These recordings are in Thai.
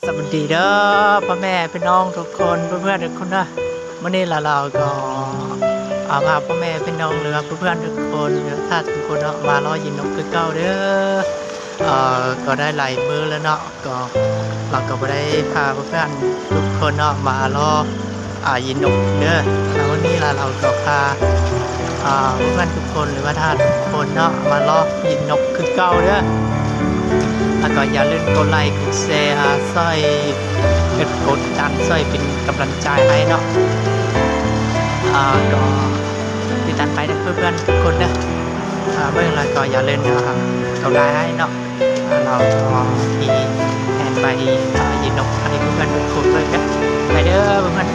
สวัสดีเด้อพ่อแม่พี่น้องทุกคนเพื่อนๆทุกคนนะวันนี้เราก็พาพ่อแม่พี่น้องหรือว่าเพื่อนๆทุกคนหรือถ้าทุกคนเนาะมาล้อยินนกคือเก่าเด้อก็ได้หลายมื้อแล้วเนาะก็เราก็ได้พาเพื่อนๆทุกคนเนาะมาล้อยินนกเด้อแล้ววันนี้เราก็พาเพื่อนทุกคนหรือว่าท่านทุกคนเนาะมาล้อยินนกคือเก่าเด้อแล้วก็อย่าลืมกดไลค์กดแชร์ช่วยกดดันช่วยเป็นกำลังใจให้เนาะก็ติดตามไปนะเพื่อนๆทุกคนนะเมื่อไรก็อย่าลืมกดไลค์ให้เนาะเราก็มีแผนไปยินนกให้เพื่อนๆทุกคนเลยกันไปเด้อเพื่อน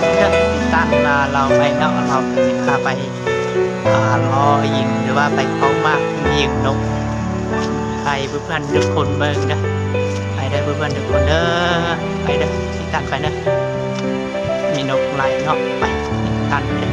ๆติดตามเราไปเนาะเราจะพาไปรอยิงหรือว่าไปเป้ามากยิงนกไปเพื่อนๆทุกคนเบิ่งนะไปได้เพื่อนๆทุกคนเด้อไปเด้อติดตามไปนะมีนกไหลเนาะไปติดตามเลย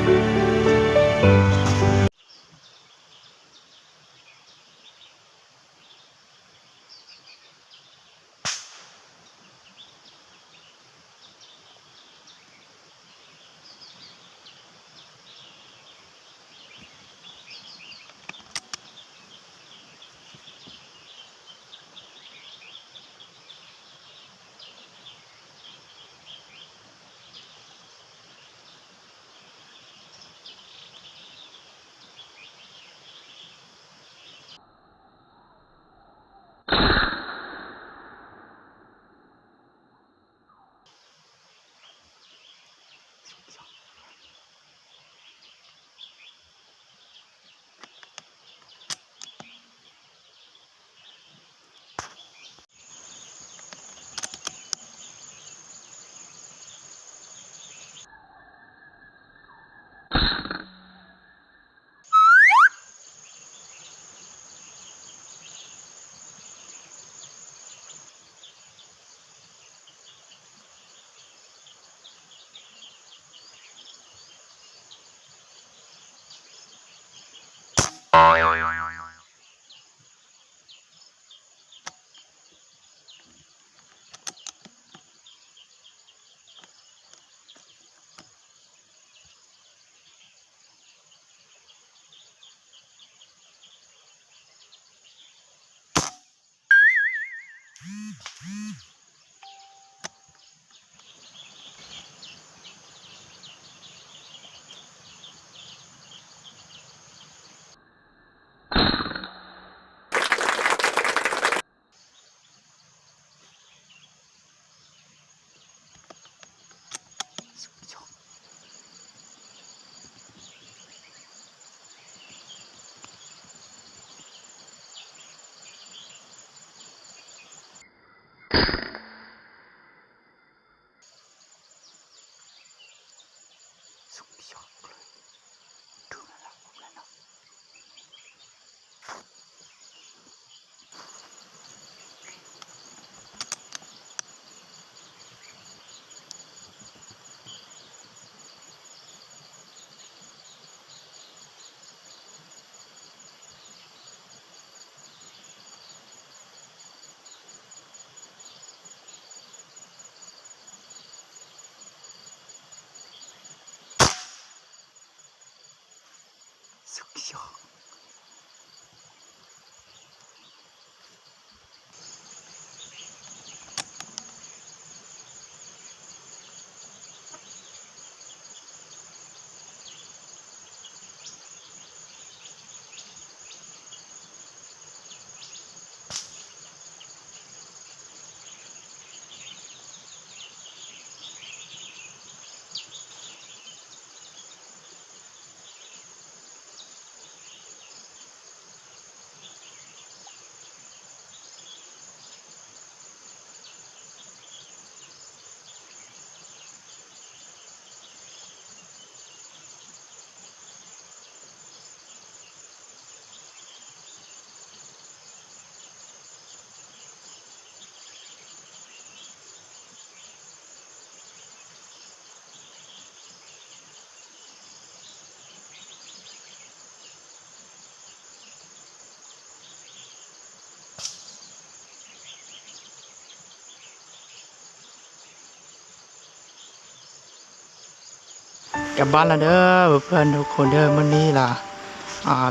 กลับบ้านแล้วเด้อเพื่อนทุกคนเด้อมื้อนี้ล่ะ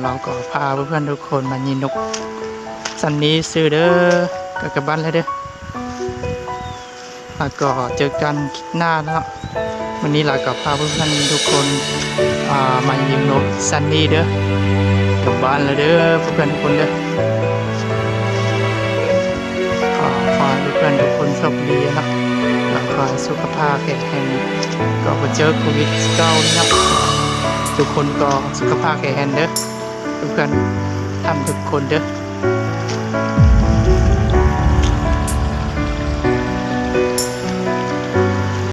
เราก็พาเพื่อนทุกคนมายิงนกสันนี้ซื้อเด้อก็กลับบ้านแล้วเด้อแล้วก็เจอกันคลิปหน้าเนาะวันนี้เราก็พาเพื่อนทุกคนมายิงนกสันนี้เด้อกลับบ้านแล้วเด้อเพื่อนทุกคนเด้อขอให้เพื่อนทุกคนโชคดีเนาะแล้วก็สุขภาพแข็งแรงก็ไปเจอโควิด19นี่เนาะทุกคนก็สุขภาพแข็งแรงเด้อเพื่อนๆทำทุกคนเด้อ